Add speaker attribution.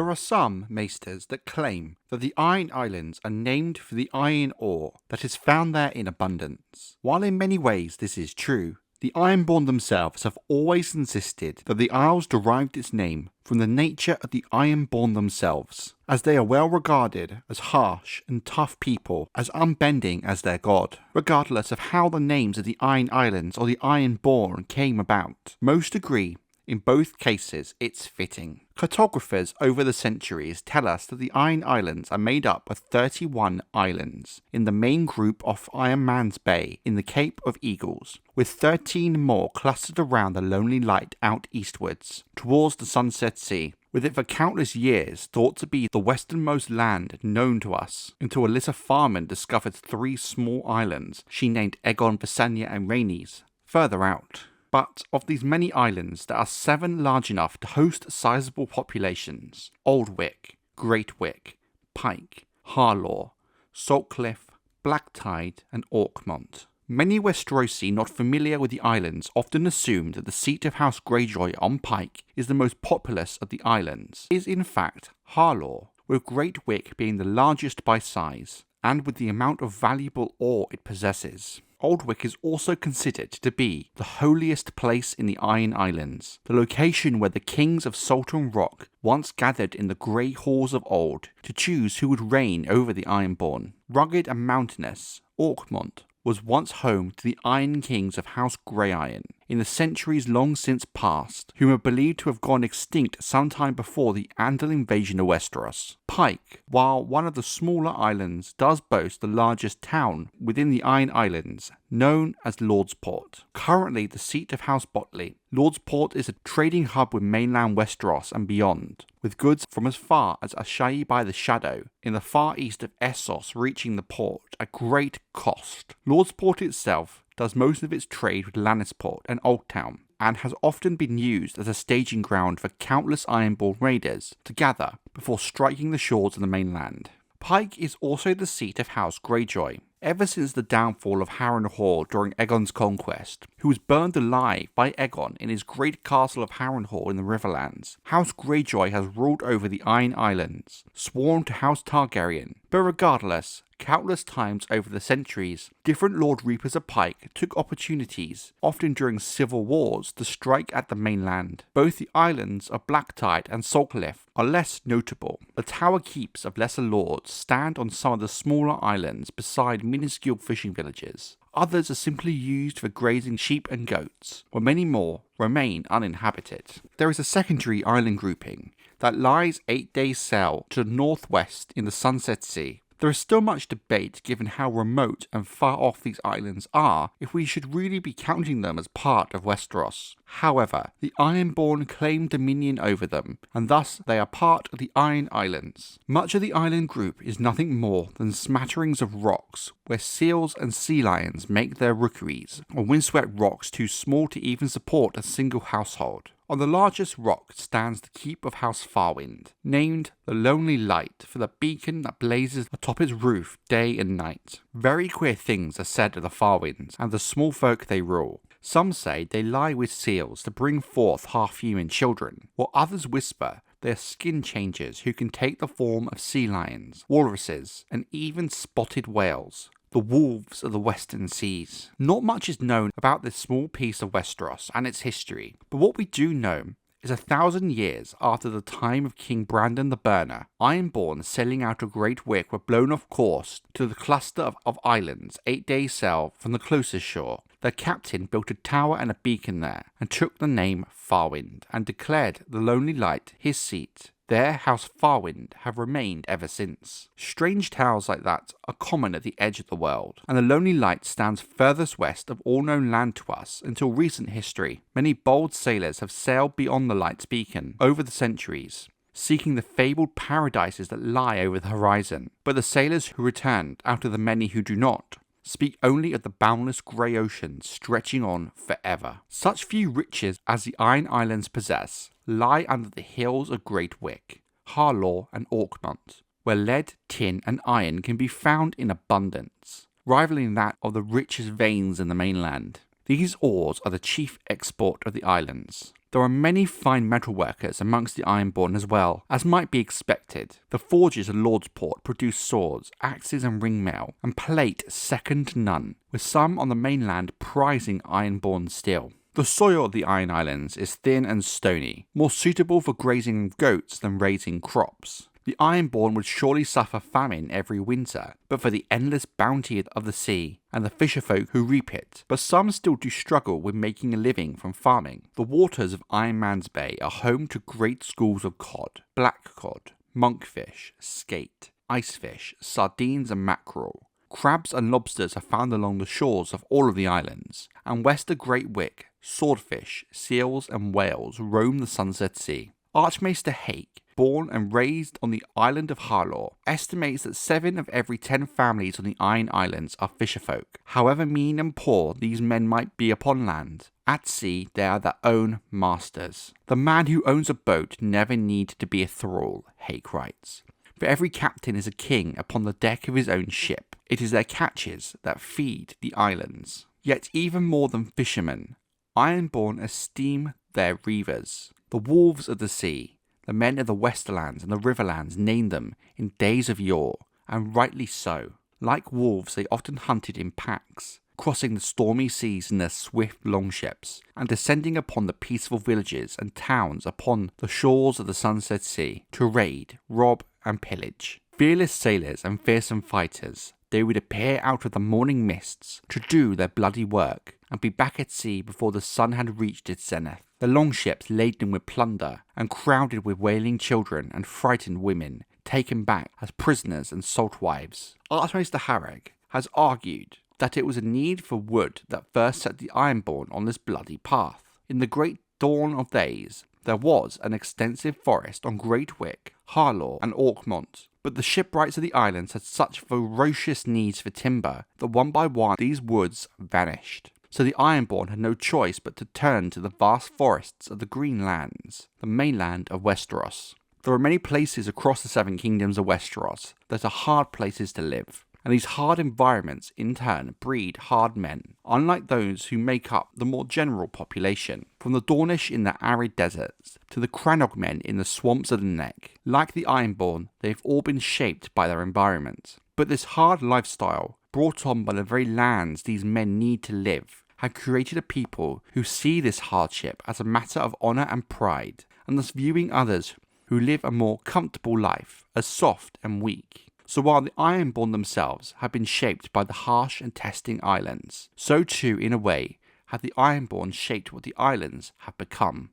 Speaker 1: There are some maesters that claim that the Iron Islands are named for the iron ore that is found there in abundance. While in many ways this is true, the Ironborn themselves have always insisted that the Isles derived its name from the nature of the Ironborn themselves, as they are well regarded as harsh and tough people, as unbending as their god. Regardless of how the names of the Iron Islands or the Ironborn came about, most agree in both cases it's fitting. Cartographers over the centuries tell us that the Iron Islands are made up of 31 islands in the main group off Iron Man's Bay in the Cape of Eagles, with 13 more clustered around the Lonely Light out eastwards, towards the Sunset Sea, with it for countless years thought to be the westernmost land known to us, until Alyssa Farman discovered 3 small islands she named Aegon, Visenya and Rhaenys, further out. But of these many islands, there are 7 large enough to host sizable populations: Old Wyk, Great Wyk, Pyke, Harlaw, Saltcliffe, Black Tide, and Orkmont. Many Westerosi not familiar with the islands often assume that the seat of House Greyjoy on Pyke is the most populous of the islands. It is in fact Harlaw, with Great Wyk being the largest by size, and with the amount of valuable ore it possesses. Old Wyk is also considered to be the holiest place in the Iron Islands, the location where the kings of Salton Rock once gathered in the grey halls of old to choose who would reign over the Ironborn. Rugged and mountainous, Orkmont was once home to the Iron Kings of House Greyiron in the centuries long since past, whom are believed to have gone extinct sometime before the Andal invasion of Westeros. Pyke, while one of the smaller islands, does boast the largest town within the Iron Islands, known as Lordsport. Currently the seat of House Botley, Lordsport is a trading hub with mainland Westeros and beyond, with goods from as far as Asshai by the Shadow in the far east of Essos reaching the port at great cost. Lordsport itself does most of its trade with Lannisport and Oldtown, and has often been used as a staging ground for countless Ironborn raiders to gather before striking the shores of the mainland. Pyke is also the seat of House Greyjoy. Ever since the downfall of Harrenhal during Aegon's conquest, who was burned alive by Aegon in his great castle of Harrenhal in the Riverlands, House Greyjoy has ruled over the Iron Islands, sworn to House Targaryen. But regardless, countless times over the centuries, different Lord Reapers of Pyke took opportunities, often during civil wars, to strike at the mainland. Both the islands of Black Tide and Saltcliffe are less notable. The tower keeps of lesser lords stand on some of the smaller islands beside minuscule fishing villages. Others are simply used for grazing sheep and goats, while many more remain uninhabited. There is a secondary island grouping that lies 8 days' sail to the northwest in the Sunset Sea. There is still much debate given how remote and far off these islands are if we should really be counting them as part of Westeros. However, the Ironborn claim dominion over them, and thus they are part of the Iron Islands. Much of the island group is nothing more than smatterings of rocks where seals and sea lions make their rookeries, or windswept rocks too small to even support a single household. On the largest rock stands the keep of House Farwind, named the Lonely Light for the beacon that blazes atop its roof day and night. Very queer things are said of the Farwinds and the small folk they rule. Some say they lie with seals to bring forth half-human children, while others whisper they are skin changers who can take the form of sea lions, walruses, and even spotted whales, the wolves of the western seas. Not much is known about this small piece of Westeros and its history, but what we do know is 1,000 years after the time of King Brandon the Burner, Ironborn sailing out of Great Wyk were blown off course to the cluster of islands 8 days' sail from the closest shore. Their captain built a tower and a beacon there, and took the name Farwind, and declared the Lonely Light his seat. There House Farwind have remained ever since. Strange tales like that are common at the edge of the world, and the Lonely Light stands furthest west of all known land to us until recent history. Many bold sailors have sailed beyond the light's beacon over the centuries, seeking the fabled paradises that lie over the horizon. But the sailors who returned, out of the many who do not, speak only of the boundless grey oceans stretching on forever. Such few riches as the Iron Islands possess lie under the hills of Great Wyk, Harlaw and Orkmont, where lead, tin and iron can be found in abundance, rivaling that of the richest veins in the mainland. These ores are the chief export of the islands. There are many fine metalworkers amongst the Ironborn as well, as might be expected. The forges of Lordsport produce swords, axes and ringmail, and plate second to none, with some on the mainland prizing Ironborn steel. The soil of the Iron Islands is thin and stony, more suitable for grazing of goats than raising crops. The Ironborn would surely suffer famine every winter, but for the endless bounty of the sea and the fisherfolk who reap it. But some still do struggle with making a living from farming. The waters of Ironman's Bay are home to great schools of cod, black cod, monkfish, skate, icefish, sardines and mackerel. Crabs and lobsters are found along the shores of all of the islands, and west of Great Wyk, swordfish, seals and whales roam the Sunset Sea. Archmaester Pyke, born and raised on the island of Harlaw, estimates that 7 of every 10 families on the Iron Islands are fisherfolk. However mean and poor these men might be upon land, at sea they are their own masters. The man who owns a boat never needs to be a thrall, Pyke writes. For every captain is a king upon the deck of his own ship. It is their catches that feed the islands. Yet even more than fishermen, Ironborn esteem their reavers, the wolves of the sea. The men of the Westerlands and the Riverlands named them in days of yore, and rightly so. Like wolves they often hunted in packs, crossing the stormy seas in their swift longships, and descending upon the peaceful villages and towns upon the shores of the Sunset Sea, to raid, rob and pillage. Fearless sailors and fearsome fighters, they would appear out of the morning mists to do their bloody work, and be back at sea before the sun had reached its zenith. The longships laden with plunder, and crowded with wailing children and frightened women, taken back as prisoners and salt wives. Archmaester Harlaw has argued that it was a need for wood that first set the Ironborn on this bloody path. In the great dawn of days, there was an extensive forest on Great Wyk, Harlaw and Orkmont, but the shipwrights of the islands had such ferocious needs for timber that one by one these woods vanished. So the Ironborn had no choice but to turn to the vast forests of the greenlands, the mainland of Westeros. There are many places across the 7 kingdoms of Westeros that are hard places to live, and these hard environments in turn breed hard men, unlike those who make up the more general population. From the Dornish in the arid deserts to the Crannog men in the swamps of the Neck, like the Ironborn, they have all been shaped by their environment. But this hard lifestyle, brought on by the very lands these men need to live, had created a people who see this hardship as a matter of honour and pride, and thus viewing others who live a more comfortable life as soft and weak. So while the Ironborn themselves had been shaped by the harsh and testing islands, so too in a way had the Ironborn shaped what the islands had become.